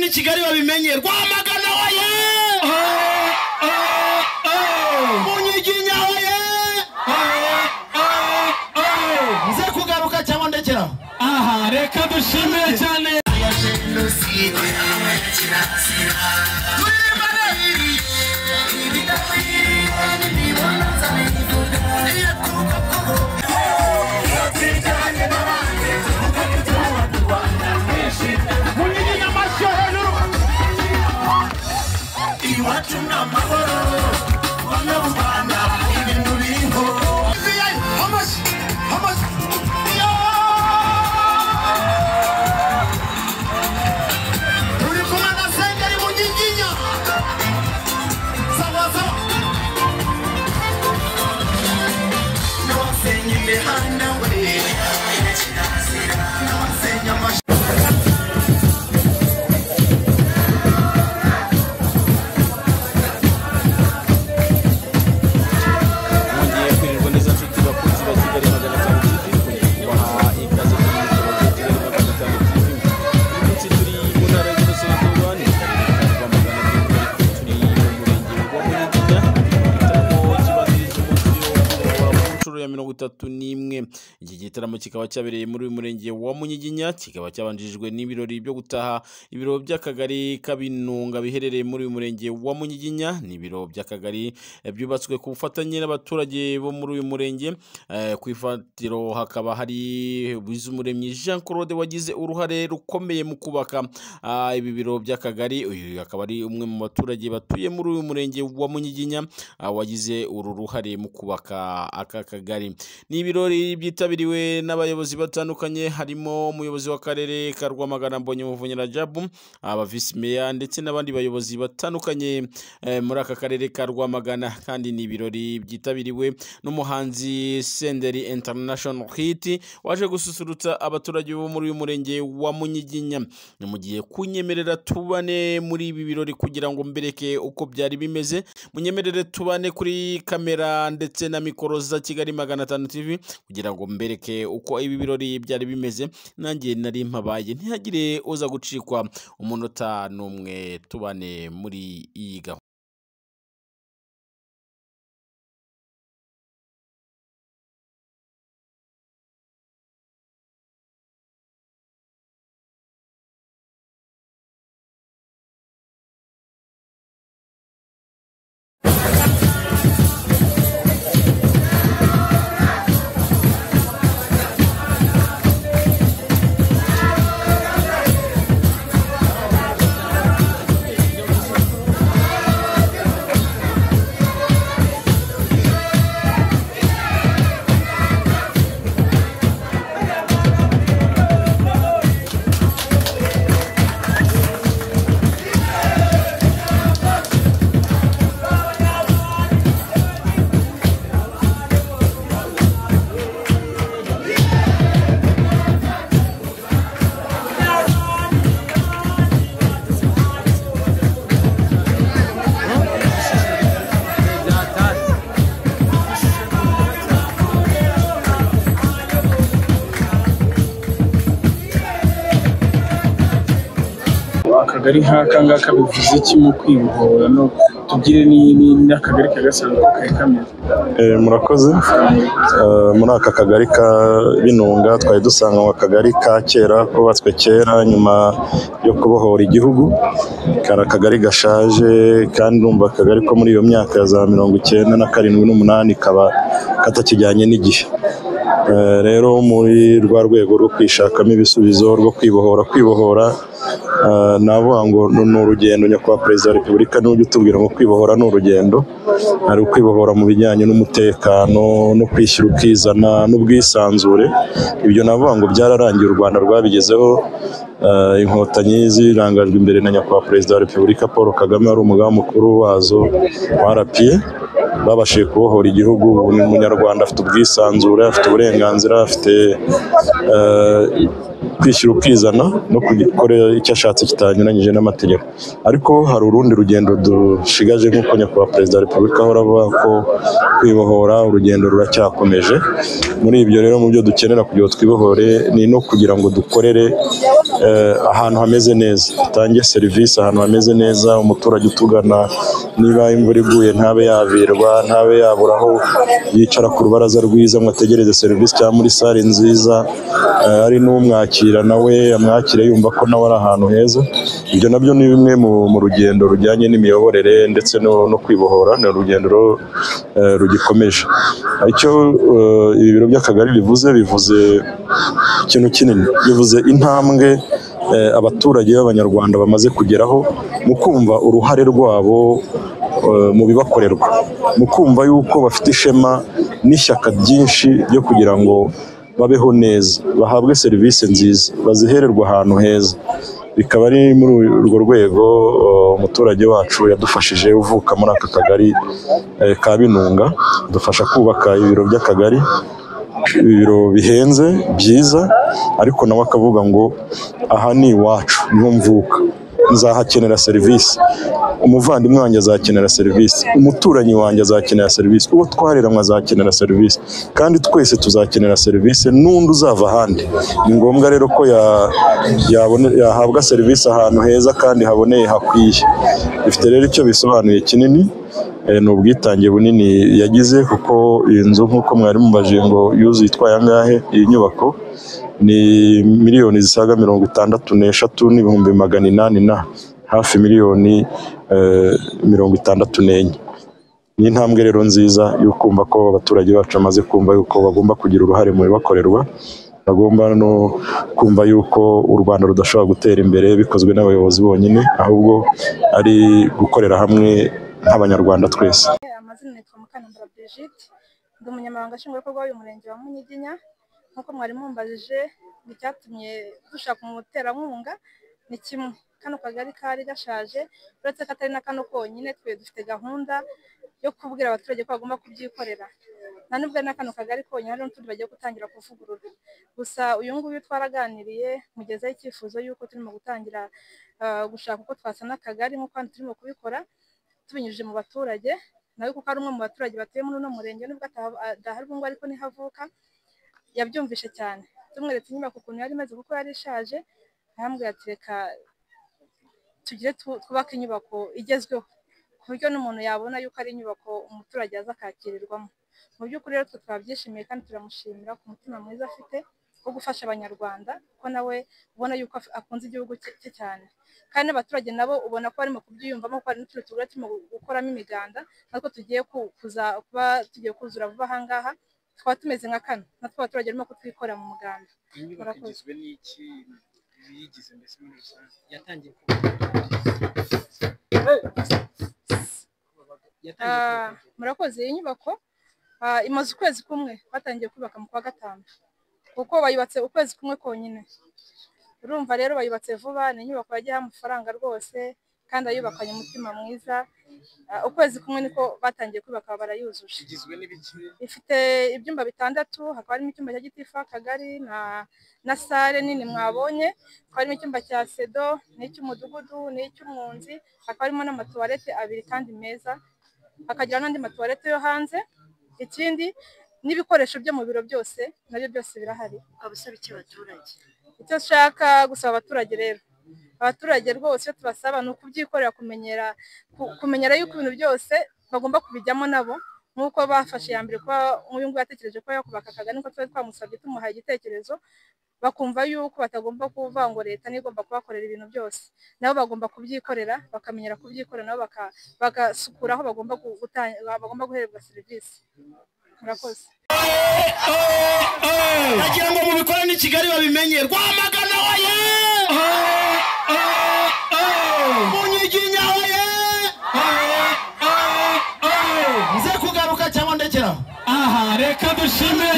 n'ab'i Kigali babimenye. Rwamagana waye Munyiginya waye nze kugaruka cyangwa ndekera. Aha, reka dushimire cyane. n'imwe. Iki gitaramo kikaba cyabereye muri uyu murenge wa Munyiginya, kikaba cyabanjirijwe n'ibirori byo gutaha ibiro by'akagari Kabinunga biherereye muri uyu murenge wa Munyiginya. Ni ibiro by'akagari byubatswe ku bufatanye n'abaturage bo muri uyu murenge. Ku ifatiro hakaba hari Bizumuremyi Jean Claude wagize uruhare rukomeye mu kubaka ibi biro by'akagari. Uyu akaba ari umwe mu baturage batuye muri uyu murenge wa Munyiginya wagize uru ruhare mu kubaka aka kagari. Ni ibirori byitabiriwe n'abayobozi batandukanye, harimo umuyobozi w'akarere ka Rwamagana Mbonyumuvunyi Rajabu, aba vice mayor ndetse n'abandi bayobozi batandukanye muri aka karere ka Rwamagana. Kandi ni ibirori byitabiriwe n'umuhanzi Senderi International Hit waje gususurutsa abaturage bo muri uyu murenge wa Munyiginya. Mugiye kunyemerera tubane muri ibi birori kugira ngo mbereke uko byari bimeze. Munyemerere tubane kuri kamera ndetse na mikoro za Kigali 500 TV kugira ngo mbereke uko ibi birori byari bimeze. Nanjye nari mpabaye ntihagire uza gucikwa umunota n'umwe. Tubane muri iyi gahunda. akagari nk'aka ngaka bivuze iki mu kwibohora no tugire n'akagari kagasanzwe kari kameze? Murakoze. Muri aka kagari ka Binunga twari dusanga mu kagari ka kera kubatswe kera nyuma yo kubohora igihugu. Kari akagari gashaje kandi numva akagari ko muri iyo myaka ya za 97 n'umunani kaba katakijyanye n'igihe. Rero muri rwa rwego rwo kwishakamo ibisubizo rwo kwibohora navuga ngo ni urugendo. Nyakubahwa Perezida wa Repubulika niwe ujya utubwira ngo kwibohora ni urugendo. Hari ukwibohora mu bijyanye n'umutekano no kwishyira ukizana n'ubwisanzure. Ibyo navuga ngo byararangiye, u Rwanda rwabigezeho. Inkotanyi zirangajwe imbere na Nyakubahwa Perezida wa Repubulika Paul Kagame wari umugaba mukuru wazo warapiye, babashije kubohora igihugu. Umunyarwanda afite ubwisanzure, afite uburenganzira, afite kwishyira ukizana no gukora icyo ashatse kitanyuranyije n'amategeko. Ariko hari urundi rugendo dushigaje nk'uko nyakubahwa Perezida wa Repubulika ahora avuga ko kwibohora urugendo ruracyakomeje. Muri ibyo rero mu byo dukenera kugira ngo twibohore ni no kugira ngo dukorere ahantu hameze neza, dutange serivisi ahantu hameze neza, umuturage utugana niba imvura iguye ntabe yavirwa, ntabe yabura aho yicara ku rubaraza rwiza ngo ategereze serivisi cyangwa muri sale nziza, ari n'umwakira nawe amwakire yumva ko nawe ari ahantu heza. Ibyo nabyo ni bimwe mu rugendo rujyanye n'imiyoborere ndetse no kwibohora, ni urugendo rugikomeje. Icyo ibi biro by'akagari bivuze ikintu kinini, bivuze intambwe abaturage b'Abanyarwanda bamaze kugeraho mu kumva uruhare rwabo mu bibakorerwa, mu kumva yuko bafite ishema n'ishyaka ryinshi ryo kugira ngo babeho neza, bahabwe serivisi nziza, bazihererwa ahantu heza. Bikaba ari muri urwo rwego umuturage wacu yadufashije uvuka muri aka kagari ka Binunga, dufasha kubaka ibiro by'akagari, ibiro bihenze byiza, ariko nawe akavuga ngo aha ni iwacu, niho mvuka, nzahakenera serivisi, umuvandimwe wanjye azakenera serivisi, umuturanyi wanjye azakenera serivisi, uwo twareranywe azakenera serivisi, kandi twese tuzakenera serivisi n'undi uzava ahandi. Ni ngombwa rero ko yahabwa serivisi ahantu heza kandi haboneye hakwiye. Bifite rero icyo bisobanuye kinini, ni ubwitange bunini yagize, kuko iyi nzu nk'uko mwari mubajije ngo yuzuye itwaye angahe, iyi nyubako ni miliyoni zisaga 66,800 na hafi miliyoni 64. Ni intambwe rero nziza yo kumva ko abaturage bacu bamaze kumva yuko bagomba kugira uruhare mu bibakorerwa, bagomba no kumva yuko u Rwanda rudashobora gutera imbere bikozwe n'abayobozi bonyine, ahubwo ari gukorera hamwe nk'Abanyarwanda twese. Amazina nitwa Mukanambara Brigitte, ndi umunyamabanga nshingwabikorwa w'uyu murenge wa Munyiginya. Nk'uko mwari mumbajije icyatumye dushaka umuterankunga ni kimwe, kano kagari kari gashaje, uretse ko atari na kano konyine, twe dufite gahunda yo kubwira abaturage ko bagomba kubyikorera. Nta nubwo na kano kagari konyine, hari n'utundi bagiye gutangira kuvugurura. Gusa uyu nguyu twaraganiriye, mugezeho icyifuzo y'uko turimo gutangira gushaka uko twasana akagari nk'uko hano turimo kubikora tubinyujije mu baturage. Nawe kuko ari umwe mu baturage batuye muri uno murenge, nubwo adahari ubu ngubu ariko niho avuka, yabyumvishe cyane. Tumweretse inyubako ukuntu yari imeze kuko yari ishaje, arambwira ati reka tugire twubake inyubako igezweho ku buryo n'umuntu yabona yuko ari inyubako umuturage aza akakirirwamo. Mu by'ukuri rero twe twabyishimiye kandi turamushimira ku mutima mwiza afite wo gufasha Abanyarwanda, ko nawe ubona yuko akunze igihugu cye cyane, kandi n'abaturage nabo ubona ko barimo kubyiyumvamo, ko hari n'utundi tugura turimo gukoramo imiganda, natwo tugiye kuba tugiye kuzura vuba aha ngaha, twaba tumeze nka kano, natwe abaturage barimo kutwikora mu muganda. Igizwe n'iki biyigize mbese muri rusange? Yatangiye murakoze. Iyi nyubako imaze ukwezi kumwe, batangiye kubaka mu kwa gatanu, kuko bayubatse ukwezi kumwe konyine. Urumva rero bayubatse vuba, ni inyubako yagiye amafaranga rwose, kandi ayubakanye umutima mwiza. Ukwezi kumwe niko batangiye kubaka barayuzuje. Igizwe n'ibiki? Ifite ibyumba 6, hakaba harimo icyumba cya gitifu akagari na sale nini mwabonye, hakaba harimo icyumba cya sedo n'icy'umudugudu n'icy'umwunzi, hakaba harimo n'amatuwarete 2 kandi meza, hakagira n'andi matuwarete yo hanze. Ikindi n'ibikoresho byo mu biro byose nabyo byose birahari. Abasaba iki abaturage? Icyo nshaka gusaba abaturage rero, abaturage rwose icyo tubasaba ni ukubyikorera, kumenyera yuko ibintu byose bagomba kubijyamo nabo, nk'uko bafashe ya mbere kuba uyu nguyu yatekereje ko yakubaka akagari, niko twari twamusabye tumuhaye igitekerezo, bakumva yuko batagomba kuvuga ngo leta niyo igomba kubakorera ibintu byose, nabo bagomba kubyikorera, bakamenyera kubyikorera, nabo bagasukura aho bagomba guhererwa serivisi. Murakoze. Nagira ngo mubikore ni Kigali babimenye. Rwamagana waye, Munyiginya waye, nze kugaruka cyangwa ndekeraho. Aha, reka dushime